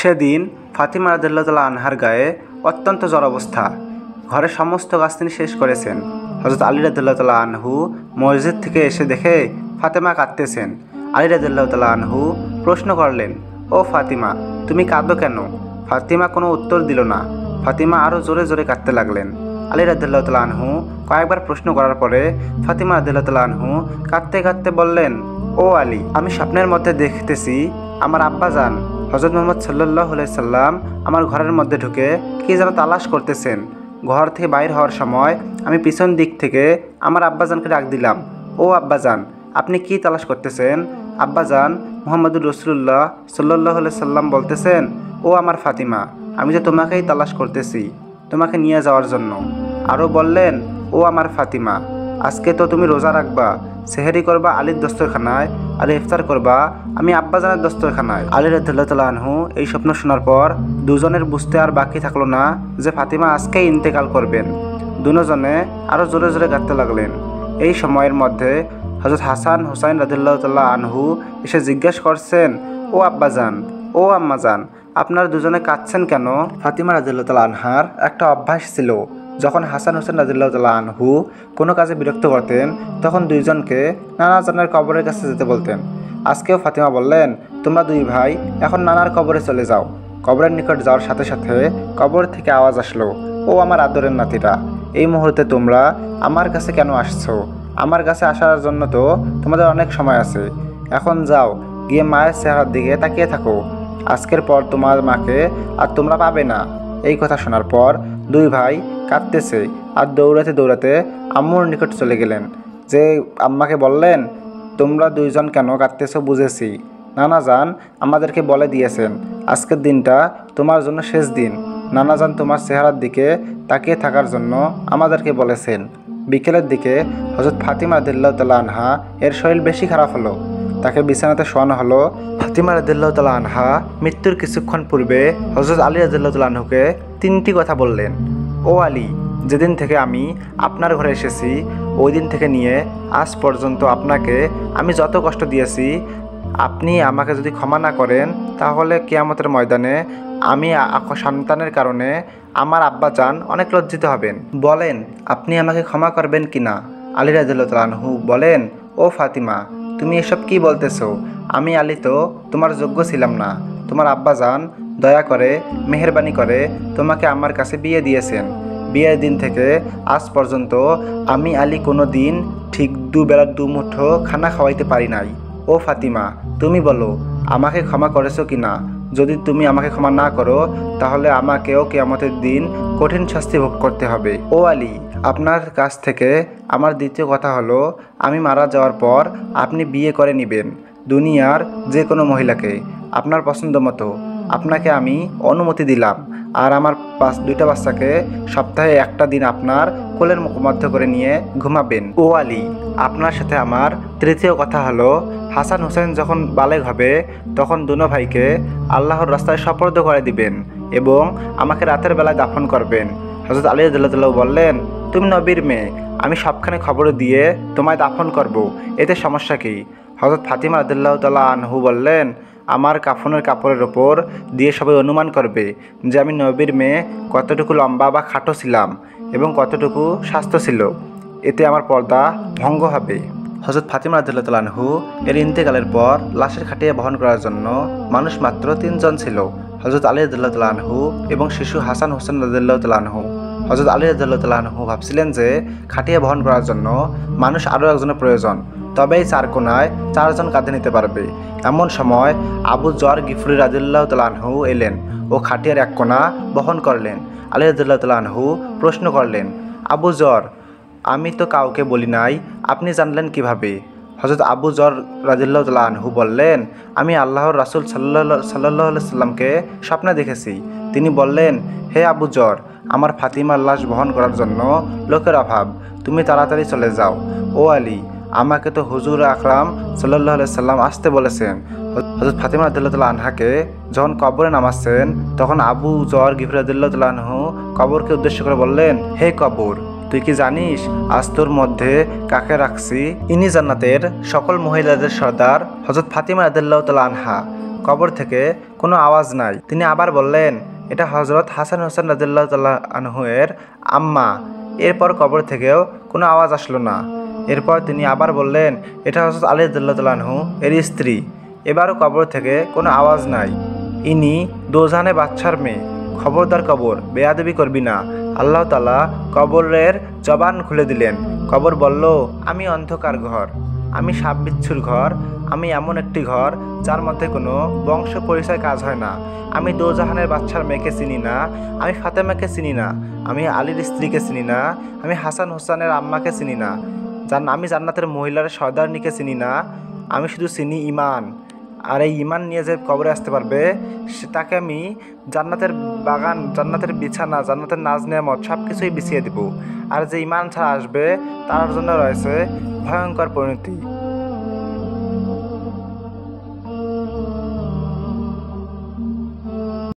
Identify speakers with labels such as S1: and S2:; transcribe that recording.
S1: সেদিন ফাতিমা রাদিয়াল্লাহু তাআলা আনহার গায়ে অত্যন্ত জ্বর অবস্থা। ঘরের সমস্ত কাজ তিনি শেষ করেছেন। হযরত আলী রাদিয়াল্লাহু তাআলা আনহু মসজিদ থেকে এসে দেখে ফাতেমা কাঁদতেছেন। আলী রাদিয়াল্লাহু তাআলা আনহু প্রশ্ন করলেন, ও ফাতিমা, তুমি কাঁদো কেন? ফাতিমা কোনো উত্তর দিল না। ফাতিমা আরও জোরে জোরে কাঁদতে লাগলেন। আলী রাদিয়াল্লাহু তাআলা আনহু কয়েকবার প্রশ্ন করার পরে ফাতিমা রাদিয়াল্লাহু তাআলা আনহু কাঁদতে কাঁদতে বললেন, ও আলী, আমি স্বপ্নের মধ্যে দেখতেছি আমার আব্বাজান হযরত মুহাম্মদ সাল্লাল্লাহু আলাইহি সাল্লাম আমার ঘরের মধ্যে ঢুকে কি যেন তালাশ করতেছেন। ঘর থেকে বাইর হওয়ার সময় আমি পিছন দিক থেকে আমার আব্বাজানকে ডাক দিলাম, ও আব্বাজান, আপনি কি তালাশ করতেছেন? আব্বাজান মুহাম্মদুর রাসূলুল্লাহ সাল্লাল্লাহু আলাইহি সাল্লাম বলতেছেন, ও আমার ফাতিমা, আমি যে তোমাকেই তালাশ করতেছি, তোমাকে নিয়ে যাওয়ার জন্য। আরও বললেন, ও আমার ফাতিমা, আজকে তো তুমি রোজা রাখবা, সেহরি করবা আলীর দস্তরখানায়, আর ইফতার করবা আমি আব্বাজানের দস্তরখানায়। আলী রাদিয়াল্লাহু তাআলা আনহু এই স্বপ্ন শোনার পর দুজনের বুঝতে আর বাকি থাকলো না যে ফাতিমা আজকেই ইন্তেকাল করবেন। দুজনে আরও জোরে জোরে কাঁদতে লাগলেন। এই সময়ের মধ্যে হযরত হাসান হুসাইন রাদিয়াল্লাহু তাআলা আনহু এসে জিজ্ঞেস করছেন, ও আব্বাজান, ও আম্মাজান, আপনারা দুজনে কাঁদছেন কেন? ফাতিমা রাদিয়াল্লাহু তাআলা আনহার একটা অভ্যাস ছিল, যখন হাসান হোসেন রাদিয়াল্লাহু তাআলা আনহু কোনো কাজে বিরক্ত করতেন তখন দুইজনকে নানাজানের কবরের কাছে যেতে বলতেন। আজকেও ফাতিমা বললেন, তোমরা দুই ভাই এখন নানার কবরে চলে যাও। কবরের নিকট যাওয়ার সাথে সাথে কবর থেকে আওয়াজ আসলো, ও আমার আদরের নাতিরা, এই মুহূর্তে তোমরা আমার কাছে কেন আসছো? আমার কাছে আসার জন্য তো তোমাদের অনেক সময় আছে। এখন যাও, গিয়ে মায়ের চেহারার দিকে তাকিয়ে থাকো। আজকের পর তোমার মাকে আর তোমরা পাবে না। এই কথা শোনার পর দুই ভাই কাঁদতেছে আর দৌড়াতে দৌড়াতে আম্মুর নিকট চলে গেলেন। যে আম্মাকে বললেন, তোমরা দুইজন কেন কাঁদতেছো বুঝেছি, নানাজান আমাদেরকে বলে দিয়েছেন আজকের দিনটা তোমার জন্য শেষ দিন। নানাজান তোমার চেহারার দিকে তাকিয়ে থাকার জন্য আমাদেরকে বলেছেন। বিকেলের দিকে হযরত ফাতিমা রাদিয়াল্লাহু তাআলা আনহা এর শরীর বেশি খারাপ হলো, তাকে বিছানাতে শোয়ানো হলো। ফাতিমা রাদিয়াল্লাহু তাআলা আনহা মৃত্যুর কিছুক্ষণ পূর্বে হযরত আলী রাদিয়াল্লাহু তাআলা আনহুকে তিনটি কথা বললেন। ও আলী, যেদিন থেকে আমি আপনার ঘরে এসেছি ওই দিন থেকে নিয়ে আজ পর্যন্ত আপনাকে আমি যত কষ্ট দিয়েছি, আপনি আমাকে যদি ক্ষমা না করেন তাহলে কিয়ামতের ময়দানে আমি সন্তানের কারণে আমার আব্বাজান অনেক লজ্জিত হবেন। বলেন আপনি আমাকে ক্ষমা করবেন কিনা? আলী রাদিয়াল্লাহু তাআলা আনহু বলেন, ও ফাতিমা, তুমি এসব কি বলতেছো? আমি আলী তো তোমার যোগ্য ছিলাম না। তোমার আব্বাজান দয়া করে মেহেরবানি করে তোমাকে আমার কাছে বিয়ে দিয়েছেন। বিয়ের দিন থেকে আজ পর্যন্ত আমি আলী কোনো দিন ঠিক দুবেলা দুমুঠো খানা খাওয়াইতে পারি নাই। ও ফাতিমা, তুমি বলো আমাকে ক্ষমা করেছো কি না? যদি তুমি আমাকে ক্ষমা না করো তাহলে আমাকেও কিয়ামতের দিন কঠিন শাস্তি ভোগ করতে হবে। ও আলী, আপনার কাছ থেকে আমার দ্বিতীয় কথা হলো, আমি মারা যাওয়ার পর আপনি বিয়ে করে নেবেন দুনিয়ার যে কোনো মহিলাকে আপনার পছন্দ মতো। আপনাকে আমি অনুমতি দিলাম। আর আমার দুইটা বাচ্চাকে সপ্তাহে একটা দিন আপনার কোলের মধ্যে করে নিয়ে ঘুমাবেন। ও আলী, আপনার সাথে আমার তৃতীয় কথা হলো, হাসান হোসেন যখন বালেগ হবে তখন দুনো ভাইকে আল্লাহর রাস্তায় সোপর্দ করে দিবেন এবং আমাকে রাতের বেলায় দাফন করবেন। হযরত আলী রাদিয়াল্লাহু তাআলা বললেন, তুমি নবীর মেয়ে, আমি সবখানে খবর দিয়ে তোমায় দাফন করব, এতে সমস্যা কি? হযরত ফাতিমা রাদিয়াল্লাহু তাআলা আনহু বললেন, আমার কাফনের কাপড়ের ওপর দিয়ে সবাই অনুমান করবে যে আমি নবীর মেয়ে কতটুকু লম্বা বা খাটো ছিলাম এবং কতটুকু স্বাস্থ্য ছিল, এতে আমার পর্দা ভঙ্গ হবে। হযরত ফাতিমা রাদিয়াল্লাহু তাআলা আনহু এর ইন্তেকালের পর লাশের খাটিয়া বহন করার জন্য মানুষ মাত্র 3 জন ছিল, হযরত আলী রাদিয়াল্লাহু তাআলা আনহু এবং শিশু হাসান হোসেন রাদিয়াল্লাহু তাআলা আনহু। হযরত আলী রাদিয়াল্লাহু তাআলা আনহু ভাবছিলেন যে খাটিয়া বহন করার জন্য মানুষ আরও একজনের প্রয়োজন, তবেই 4 কোনায় 4 জন কাঁধে নিতে পারবে। এমন সময় আবু যর গিফরি রাদিয়াল্লাহু তাআলা আনহু এলেন ও খাটিয়ার এক কোনা বহন করলেন। আলী রাদিয়াল্লাহু তাআলা আনহু প্রশ্ন করলেন, আবু যর, আমি তো কাউকে বলি নাই, আপনি জানলেন কিভাবে? হযরত আবু যর রাদিয়াল্লাহু তাআলা আনহু বললেন, আমি আল্লাহর রাসূল সাল্লাল্লাহু আলাইহি সাল্লামকে স্বপ্নে দেখেছি। তিনি বললেন, হে আবু যর, আমার ফাতিমার লাশ বহন করার জন্য লোকের অভাব, তুমি তাড়াতাড়ি চলে যাও। ও আলী, আমাকে তো হুজুর আকরাম সাল্লাল্লাহু আলাইহি সাল্লাম আসতে বলেছেন। হযরত ফাতিমা রাদিয়াল্লাহু তাআলা আনহাকে যখন কবরে নামাচ্ছেন তখন আবু যর গিফরি রাদিয়াল্লাহু তাআলা আনহু কবরকে উদ্দেশ্য করে বললেন, হে কবর, তুই কি জানিস আজ তোর মধ্যে কাকে রাখছি? ইনি জান্নাতের সকল মহিলাদের সর্দার হযরত ফাতিমা রাদিয়াল্লাহু তাআলা আনহা। কবর থেকে কোনো আওয়াজ নাই। তিনি আবার বললেন, এটা হজরত হাসান হোসেন রাদিয়াল্লাহু তাআলা আনহু এর আম্মা। এরপর কবর থেকেও কোনো আওয়াজ আসলো না। এরপর তিনি আবার বললেন, এটা হজরত আলী রাদিয়াল্লাহু তাআলা আনহু এর স্ত্রী। এবারও কবর থেকে কোনো আওয়াজ নাই। ইনি দোজানে বাদশার মেয়ে। খবরদার কবর, বেয়াদবি করবি না। আল্লাহ তাআলা কবরের জবান খুলে দিলেন। কবর বলল, আমি অন্ধকার ঘর, আমি সাপ বিচ্ছুর ঘর, আমি এমন একটি ঘর যার মধ্যে কোনো বংশ পরিচয় কাজ হয় না। আমি দোজাহানের বাদশার মেয়েকে চিনি না, আমি ফাতেমাকে চিনি না, আমি আলীর স্ত্রীকে চিনি না, আমি হাসান হোসেনের আম্মাকে চিনি না, আমি জান্নাতের মহিলার সর্দারনিকে চিনি না। আমি শুধু চিনি ঈমান। আর এই ঈমান নিয়ে যে কবরে আসতে পারবে তাকে আমি জান্নাতের বাগান, জান্নাতের বিছানা, জান্নাতের নাজ নেয়ামত সব কিছুই বিছিয়ে দেব। আর যে ঈমান ছাড়া আসবে তার জন্য রয়েছে ভয়ঙ্কর পরিণতি।